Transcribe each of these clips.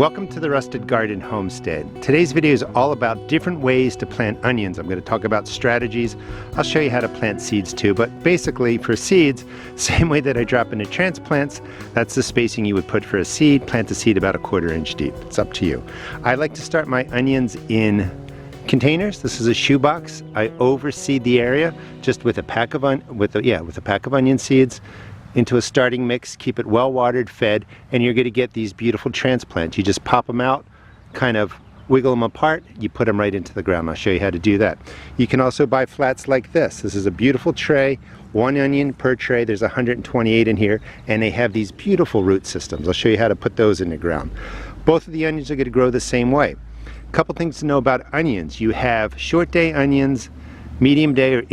Welcome to the Rusted Garden Homestead. Today's video is all about different ways to plant onions. I'm going to talk about strategies. I'll show you how to plant seeds too, but basically for seeds, same way that I drop into transplants, that's the spacing you would put for a seed. Plant a seed about 1/4 inch deep. It's up to you. I like to start my onions in containers. This is a shoebox. I overseed the area just with a pack of onion seeds into a starting mix, keep it well watered, fed, and you're going to get these beautiful transplants. You just pop them out, kind of wiggle them apart, you put them right into the ground. I'll show you how to do that. You can also buy flats like this. This is a beautiful tray, 1 onion per tray. There's 128 in here, and they have these beautiful root systems. I'll show you how to put those in the ground. Both of the onions are going to grow the same way. A couple things to know about onions. You have short day onions, medium day or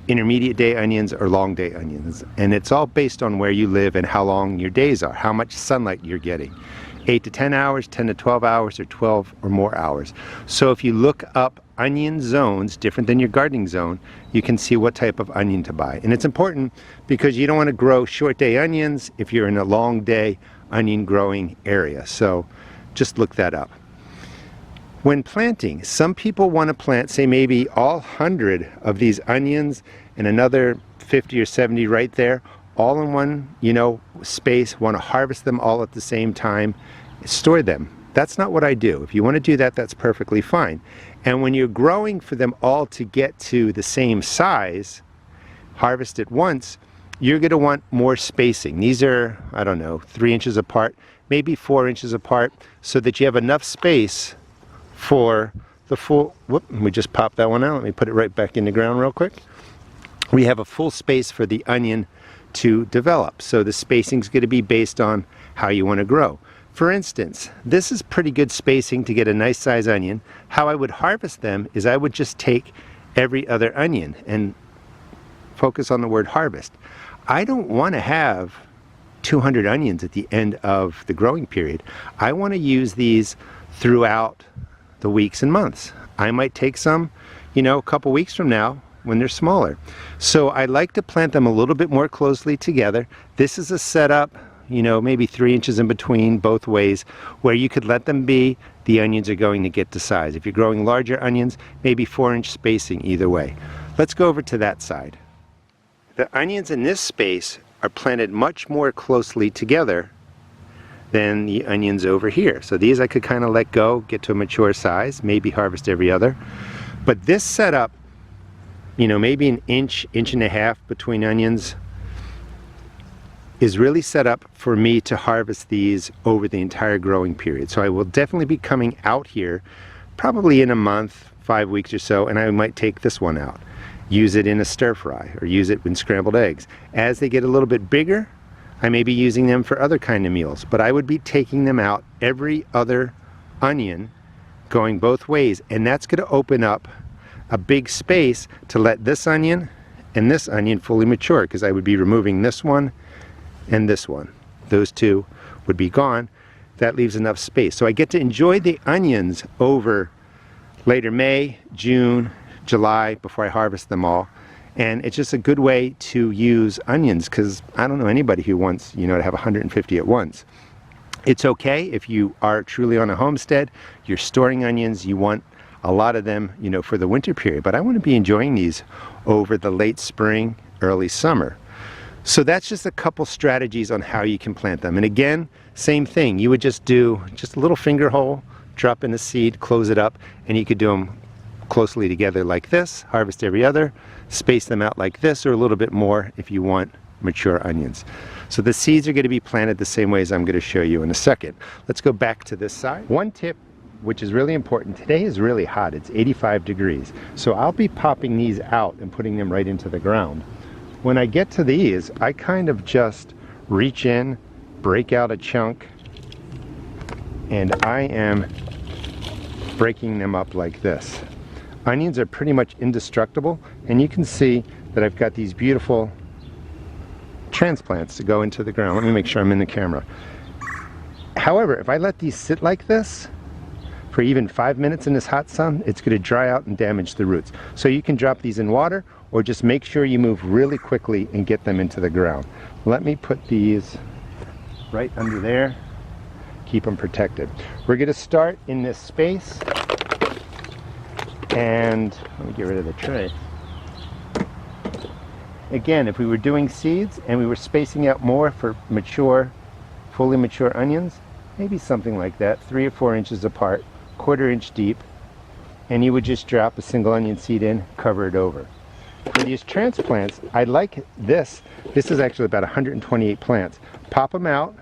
intermediate day onions, or long day onions, and it's all based on where you live and how long your days are, how much sunlight you're getting. 8 to 10 hours, 10 to 12 hours, or 12 or more hours. So if you look up onion zones different than your gardening zone, you can see what type of onion to buy. And it's important because you don't want to grow short day onions if you're in a long day onion growing area. So just look that up. When planting, some people want to plant, say maybe all 100 of these onions and another 50 or 70 right there, all in one, space, want to harvest them all at the same time, store them. That's not what I do. If you want to do that, that's perfectly fine. And when you're growing for them all to get to the same size, harvest at once, you're going to want more spacing. These are, 3 inches apart, maybe 4 inches apart, so that you have enough space for the full, we just popped that one out. Let me put it right back in the ground real quick. We have a full space for the onion to develop. So the spacing is going to be based on how you want to grow. For instance, this is pretty good spacing to get a nice size onion. How I would harvest them is I would just take every other onion and focus on the word harvest. I don't want to have 200 onions at the end of the growing period. I want to use these throughout the weeks and months. I might take some, a couple weeks from now when they're smaller. So I like to plant them a little bit more closely together. This is a setup, maybe 3 inches in between both ways, where you could let them be. The onions are going to get to size. If you're growing larger onions, maybe 4-inch spacing either way. Let's go over to that side. The onions in this space are planted much more closely together than the onions over here. So these I could kind of let go, get to a mature size, maybe harvest every other. But this setup, maybe an inch, inch and a half between onions, is really set up for me to harvest these over the entire growing period. So I will definitely be coming out here probably in a month, 5 weeks or so, and I might take this one out. Use it in a stir fry or use it in scrambled eggs. As they get a little bit bigger, I may be using them for other kind of meals, but I would be taking them out every other onion, going both ways, and that's going to open up a big space to let this onion and this onion fully mature, because I would be removing this one and this one. Those two would be gone. That leaves enough space. So I get to enjoy the onions over later May, June, July, before I harvest them all. And it's just a good way to use onions, because I don't know anybody who wants, to have 150 at once. It's okay if you are truly on a homestead, you're storing onions, you want a lot of them, for the winter period. But I want to be enjoying these over the late spring, early summer. So that's just a couple strategies on how you can plant them. And again, same thing. You would just do just a little finger hole, drop in a seed, close it up, and you could do them closely together like this, harvest every other, space them out like this, or a little bit more if you want mature onions. So the seeds are going to be planted the same way as I'm going to show you in a second. Let's go back to this side. One tip, which is really important, today is really hot, it's 85 degrees. So I'll be popping these out and putting them right into the ground. When I get to these, I kind of just reach in, break out a chunk, and I am breaking them up like this. Onions are pretty much indestructible, and you can see that I've got these beautiful transplants to go into the ground. Let me make sure I'm in the camera. However, if I let these sit like this for even 5 minutes in this hot sun, it's going to dry out and damage the roots. So you can drop these in water, or just make sure you move really quickly and get them into the ground. Let me put these right under there. keep them protected. We're going to start in this space, and let me get rid of the tray. Again, if we were doing seeds and we were spacing out more for mature, fully mature onions, maybe something like that, 3 or 4 inches apart, 1/4 inch deep, and you would just drop a single onion seed in, cover it over. For these transplants, I like this. This is actually about 128 plants. Pop them out.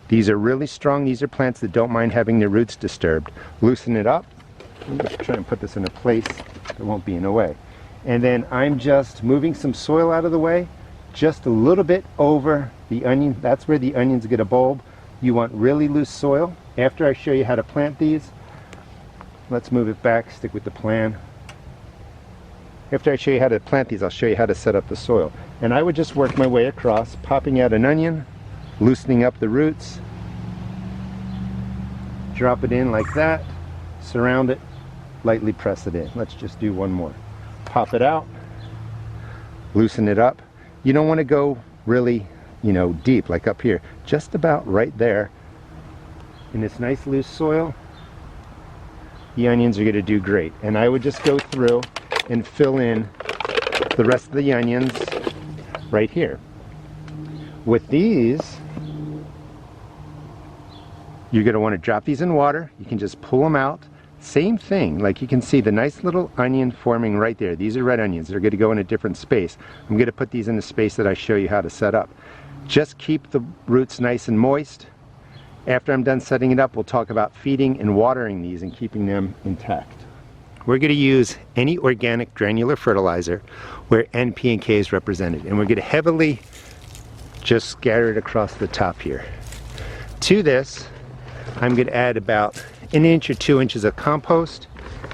These are really strong. These are plants that don't mind having their roots disturbed. Loosen it up. I'm just try and put this in a place that won't be in the way. And then I'm just moving some soil out of the way, just a little bit over the onion. That's where the onions get a bulb. You want really loose soil. After I show you how to plant these, let's move it back, stick with the plan. After I show you how to plant these, I'll show you how to set up the soil. And I would just work my way across, popping out an onion, loosening up the roots, drop it in like that, surround it, lightly press it in. Let's just do one more. Pop it out, loosen it up. You don't want to go really, deep like up here. Just about right there in this nice loose soil, the onions are going to do great. And I would just go through and fill in the rest of the onions right here. With these, you're going to want to drop these in water. You can just pull them out. Same thing, like you can see the nice little onion forming right there. These are red onions. They're going to go in a different space. I'm going to put these in the space that I show you how to set up. Just keep the roots nice and moist. After I'm done setting it up, we'll talk about feeding and watering these and keeping them intact. We're going to use any organic granular fertilizer where N, P, and K is represented. And we're going to heavily just scatter it across the top here. To this, I'm going to add about 1 inch or 2 inches of compost,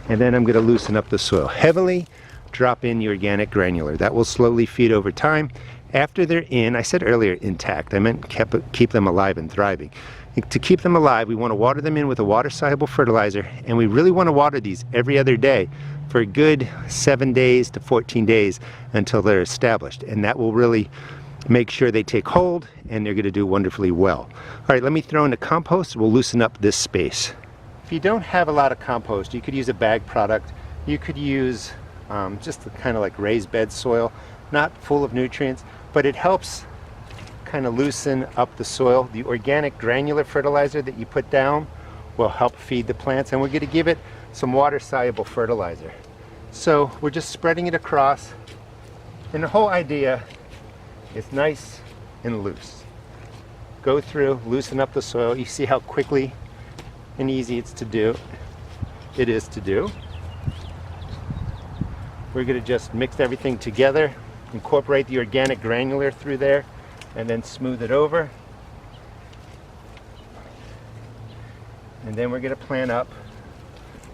and then I'm going to loosen up the soil. Heavily drop in the organic granular. That will slowly feed over time. After they're in, I said earlier intact, I meant keep them alive and thriving. To keep them alive, we want to water them in with a water-soluble fertilizer, and we really want to water these every other day for a good 7 days to 14 days until they're established, and that will really make sure they take hold and they're going to do wonderfully well. All right, let me throw in the compost. We'll loosen up this space. If you don't have a lot of compost, you could use a bag product. You could use just kind of like raised bed soil, not full of nutrients, but it helps kind of loosen up the soil. The organic granular fertilizer that you put down will help feed the plants, and we're going to give it some water-soluble fertilizer. So we're just spreading it across, and the whole idea is nice and loose. Go through, loosen up the soil. You see how quickly and easy it is to do. We're going to just mix everything together, incorporate the organic granular through there, and then smooth it over. And then we're going to plant up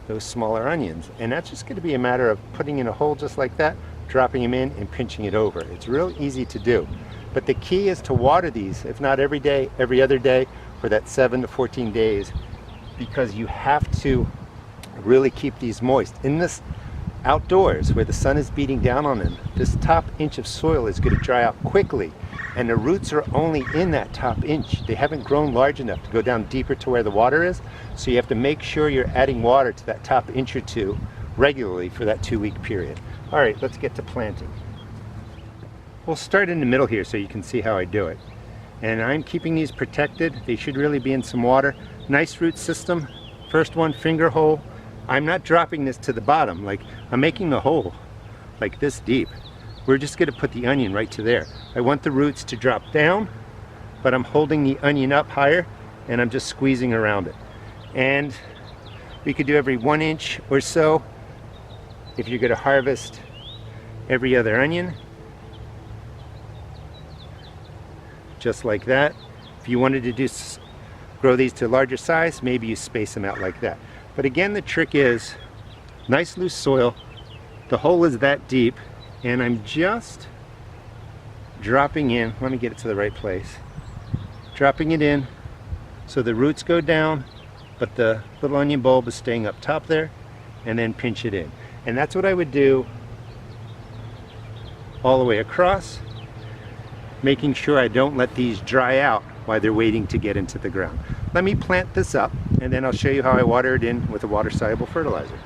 those smaller onions. And that's just going to be a matter of putting in a hole just like that, dropping them in and pinching it over. It's real easy to do. But the key is to water these, if not every day, every other day, for that 7 to 14 days, because you have to really keep these moist. In this outdoors where the sun is beating down on them, this top inch of soil is going to dry out quickly, and the roots are only in that top inch. They haven't grown large enough to go down deeper to where the water is, so you have to make sure you're adding water to that top inch or two regularly for that 2-week period. All right, let's get to planting. We'll start in the middle here so you can see how I do it. And I'm keeping these protected. They should really be in some water. Nice root system. First one, finger hole. I'm not dropping this to the bottom, like I'm making the hole like this deep. We're just going to put the onion right to there. I want the roots to drop down, but I'm holding the onion up higher and I'm just squeezing around it. And we could do every 1 inch or so if you're going to harvest every other onion. Just like that. If you wanted to grow these to a larger size, maybe you space them out like that. But again, the trick is nice loose soil. The hole is that deep, and I'm just dropping in. Let me get it to the right place. Dropping it in so the roots go down, but the little onion bulb is staying up top there, and then pinch it in. And that's what I would do all the way across, making sure I don't let these dry out while they're waiting to get into the ground. let me plant this up and then I'll show you how I water it in with a water-soluble fertilizer.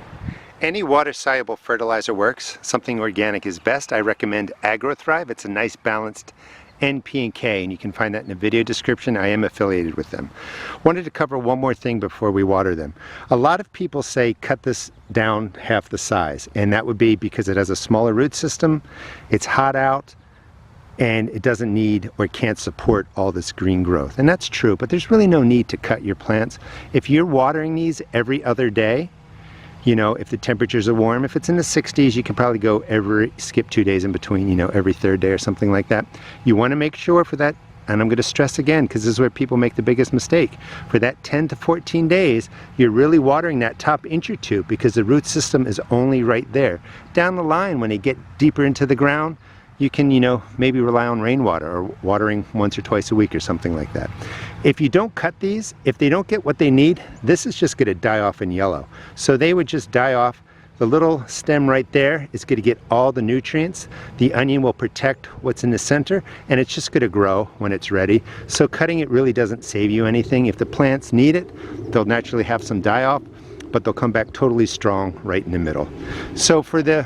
Any water-soluble fertilizer works. Something organic is best. I recommend AgroThrive. It's a nice balanced N, P, and K, and you can find that in the video description. I am affiliated with them. Wanted to cover one more thing before we water them. A lot of people say cut this down half the size, and that would be because it has a smaller root system, it's hot out, and it doesn't need or can't support all this green growth. And that's true, but there's really no need to cut your plants. If you're watering these every other day, you know, if the temperatures are warm, if it's in the 60s, you can probably go skip 2 days in between, you know, every third day or something like that. You want to make sure for that, and I'm going to stress again, because this is where people make the biggest mistake. For that 10 to 14 days, you're really watering that top inch or two because the root system is only right there. Down the line, when they get deeper into the ground, you can, you know, maybe rely on rainwater or watering once or twice a week or something like that. If you don't cut these, if they don't get what they need, this is just going to die off in yellow. So they would just die off. The little stem right there is going to get all the nutrients. The onion will protect what's in the center, and it's just going to grow when it's ready. So cutting it really doesn't save you anything. If the plants need it, they'll naturally have some die off, but they'll come back totally strong right in the middle. So for the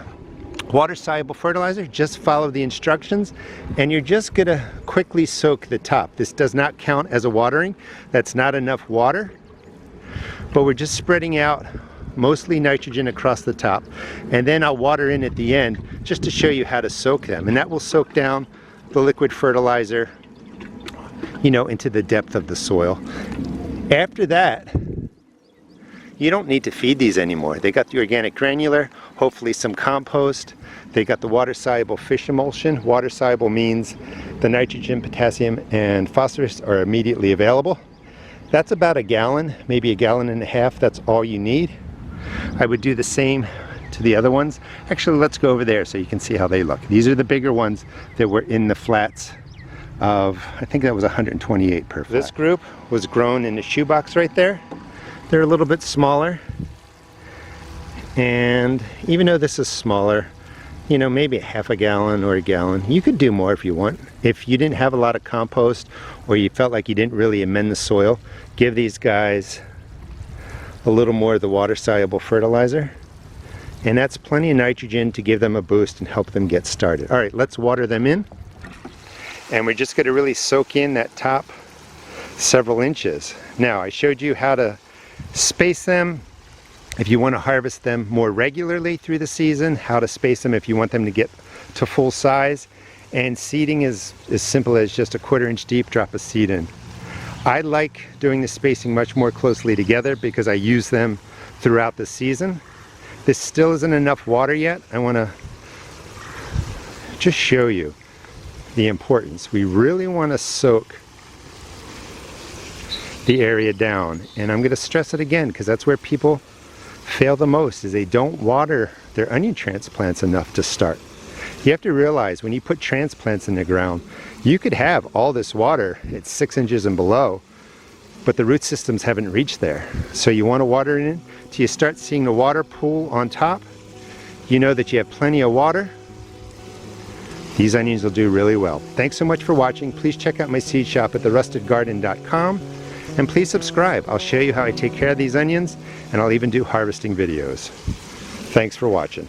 water-soluble fertilizer, just follow the instructions, and you're just going to quickly soak the top. This does not count as a watering. That's not enough water, but we're just spreading out mostly nitrogen across the top, and then I'll water in at the end just to show you how to soak them, and that will soak down the liquid fertilizer, you know, into the depth of the soil. After that, you don't need to feed these anymore. They got the organic granular, hopefully some compost. They got the water-soluble fish emulsion. Water-soluble means the nitrogen, potassium, and phosphorus are immediately available. That's about a gallon, maybe a gallon and a half. That's all you need. I would do the same to the other ones. Actually, let's go over there so you can see how they look. These are the bigger ones that were in the flats of, I think that was 128 per flat. This group was grown in the shoebox right there. They're a little bit smaller, and even though this is smaller, you know, maybe a half a gallon or a gallon, you could do more if you want. If you didn't have a lot of compost, or you felt like you didn't really amend the soil, give these guys a little more of the water-soluble fertilizer, and that's plenty of nitrogen to give them a boost and help them get started. All right, let's water them in, and we're just going to really soak in that top several inches. Now, I showed you how to space them if you want to harvest them more regularly through the season, how to space them if you want them to get to full size, and seeding is as simple as just a 1/4 inch deep, drop a seed in. I like doing the spacing much more closely together because I use them throughout the season. This still isn't enough water yet. I want to just show you the importance. We really want to soak the area down, and I'm going to stress it again because that's where people fail the most, is they don't water their onion transplants enough to start. You have to realize when you put transplants in the ground, you could have all this water at 6 inches and below, but the root systems haven't reached there. So you want to water it in till you start seeing the water pool on top. You know that you have plenty of water. These onions will do really well. Thanks so much for watching. Please check out my seed shop at therustedgarden.com. And please subscribe. I'll show you how I take care of these onions, and I'll even do harvesting videos. Thanks for watching.